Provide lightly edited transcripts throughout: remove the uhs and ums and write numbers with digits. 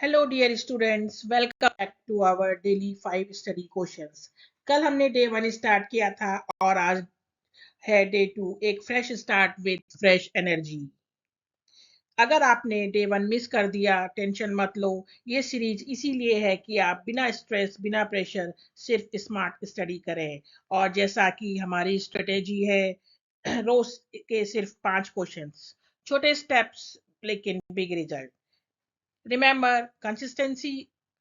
Hello dear students, welcome back to our daily 5 study questions. कल हमने day 1 start किया था और आज है डे 2, एक fresh start with fresh energy. अगर आपने डे 1 मिस कर दिया, टेंशन मत लो। ये सीरीज इसीलिए है कि आप बिना स्ट्रेस बिना प्रेशर सिर्फ स्मार्ट स्टडी करें। और जैसा कि हमारी स्ट्रेटेजी है, रोज के सिर्फ 5 क्वेश्चंस, छोटे स्टेप्स लेकिन big result. Remember, consistency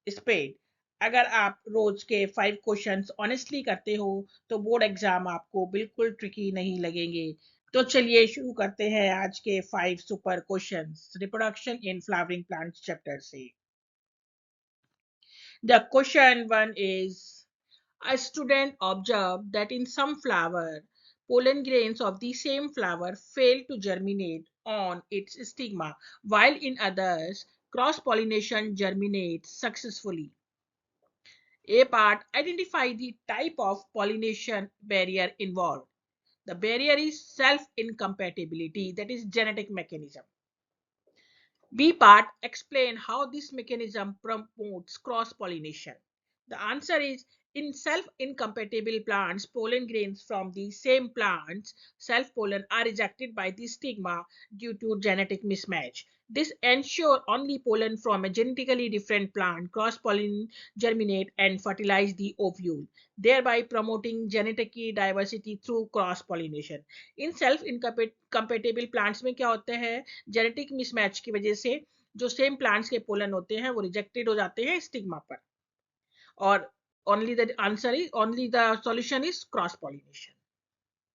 is paid. अगर आप रोज के 5 क्वेश्चंस ऑनेस्टली करते हो तो बोर्ड एग्जाम आपको बिल्कुल ट्रिकी नहीं लगेंगे। तो चलिए शुरू करते हैं आज के 5 super questions reproduction in flowering plants chapter से। The question one is: a student observed that in some flower, pollen grains of the same flower fail to germinate on its stigma, while in others, cross pollination germinates successfully. A part: identify the type of pollination barrier involved. The barrier is self incompatibility, that is, genetic mechanism. B part: explain how this mechanism promotes cross pollination. The answer is: in self incompatible plants, pollen grains from the same plant's self pollen are rejected by the stigma due to genetic mismatch. This ensures only pollen from a genetically different plant cross pollen germinate and fertilize the ovule, thereby promoting genetic diversity through cross pollination. In self incompatible plants में क्या होता है, genetic mismatch की वजह से जो same plants के pollen होते हैं वो रिजेक्टेड हो जाते हैं स्टिग्मा पर। और only the solution is cross pollination,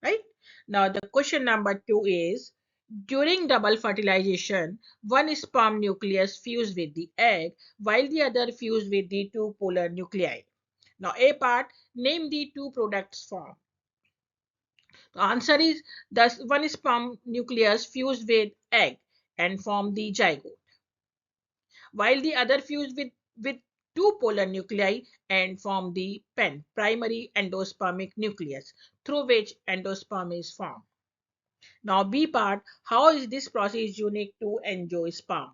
right? Now the question number 2 is: during double fertilization, one sperm nucleus fused with the egg while the other fused with the two polar nuclei. Now A part: name the two products formed. The answer is: thus one sperm nucleus fused with egg and form the zygote, while the other fused with two polar nuclei and form the pen, primary endospermic nucleus, through which endosperm is formed. Now B part: how is this process unique to angiosperm?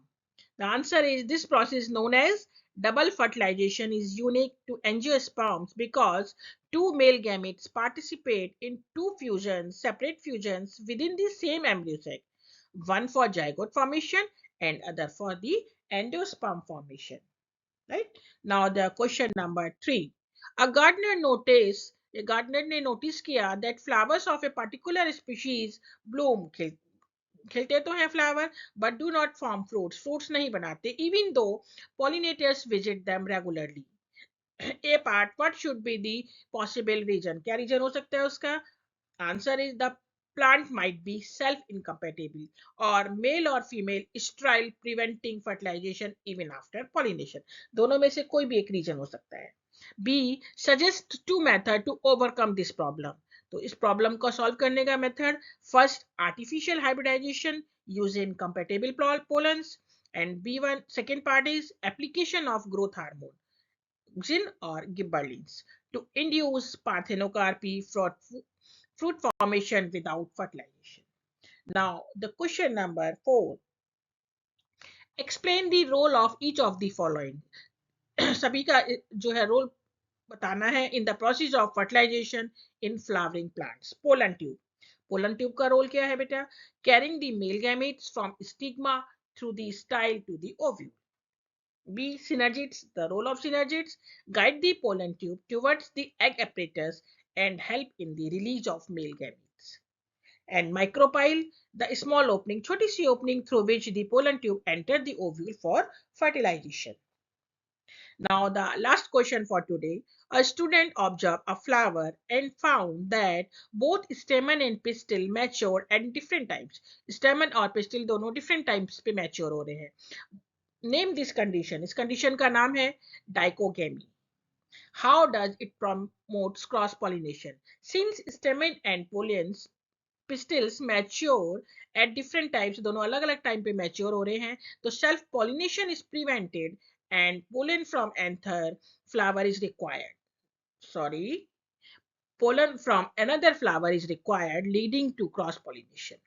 The answer is: this process known as double fertilization is unique to angiosperms because two male gametes participate in two fusions, separate fusions within the same embryo sac, one for zygote formation and other for the endosperm formation. Right? Now the question number 3. A gardener noticed A gardener ने notice किया that flowers of a particular species bloom, खिलते तो हैं flower but do not form fruits, fruits नहीं बनाते even though pollinators visit them regularly. A part: what should be the possible reason, क्या reason हो सकता है उसका? Answer is: the plant might be self incompatible or male or female sterile preventing fertilization even after pollination. दोनों में से कोई भी एक रीजन हो सकता है। B: suggest two method to overcome this problem. तो इस प्रॉब्लम को सॉल्व करने का method: first, artificial hybridisation using compatible pollens, and B one second part is application of growth hormone जिन और gibberellins to induce parthenocarpy for fruit formation without fertilization. Now, the question number 4. Explain the role of each of the following. सभी का जो है role बताना है in the process of fertilization in flowering plants. Pollen tube, pollen tube का role क्या है बेटा? Carrying the male gametes from stigma through the style to the ovule. B. Synergids. The role of synergids: guide the pollen tube towards the egg apparatus and help in the release of male gametes. And micropyle, the small opening, छोटी सी opening through which the pollen tube enter the ovule for fertilization. Now the last question for today. A student observed a flower and found that both stamen and pistil mature at different times. Stamen और pistil दोनों different times पे mature हो रहे हैं. Name this condition. इस condition का नाम है dichogamy. How does it promote cross pollination? Since stamen and pollens pistils mature at different times, दोनों अलग अलग टाइम पे मैच्योर हो रहे हैं, तो self pollination is prevented and pollen from anther flower is required. Sorry, pollen from another flower is required, leading to cross pollination.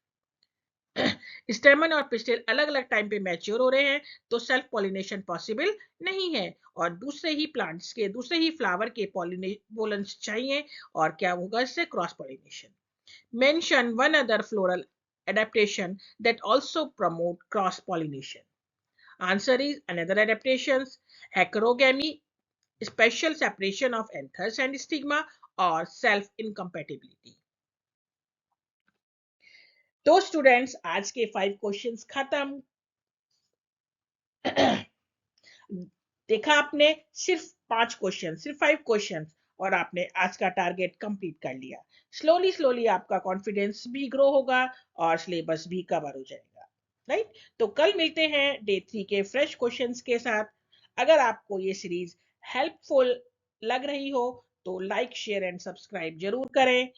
स्टेमन और pistil अलग अलग टाइम पे मैच्योर हो रहे हैं तो सेल्फ पॉलिनेशन पॉसिबल नहीं है, और दूसरे ही प्लांट्स के दूसरे ही फ्लावर के पोलन चाहिए, और क्या होगा इससे cross pollination. Mention one other floral adaptation that also promote cross pollination. Answer is another adaptations, heterogamy, special separation of anthers and stigma, or self incompatibility. तो स्टूडेंट्स आज के 5 क्वेश्चंस खत्म। देखा आपने, सिर्फ 5 क्वेश्चन, सिर्फ 5 क्वेश्चन, और आपने आज का टारगेट कंप्लीट कर लिया। स्लोली स्लोली आपका कॉन्फिडेंस भी ग्रो होगा और सिलेबस भी कवर हो जाएगा, राइट। तो कल मिलते हैं डे 3 के फ्रेश क्वेश्चंस के साथ। अगर आपको ये सीरीज हेल्पफुल लग रही हो तो लाइक शेयर एंड सब्सक्राइब जरूर करें।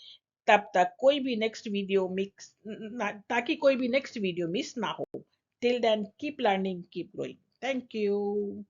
तब तक कोई भी नेक्स्ट वीडियो मिक्स ताकि कोई भी नेक्स्ट वीडियो मिस ना हो। Till then keep learning, keep growing. Thank you.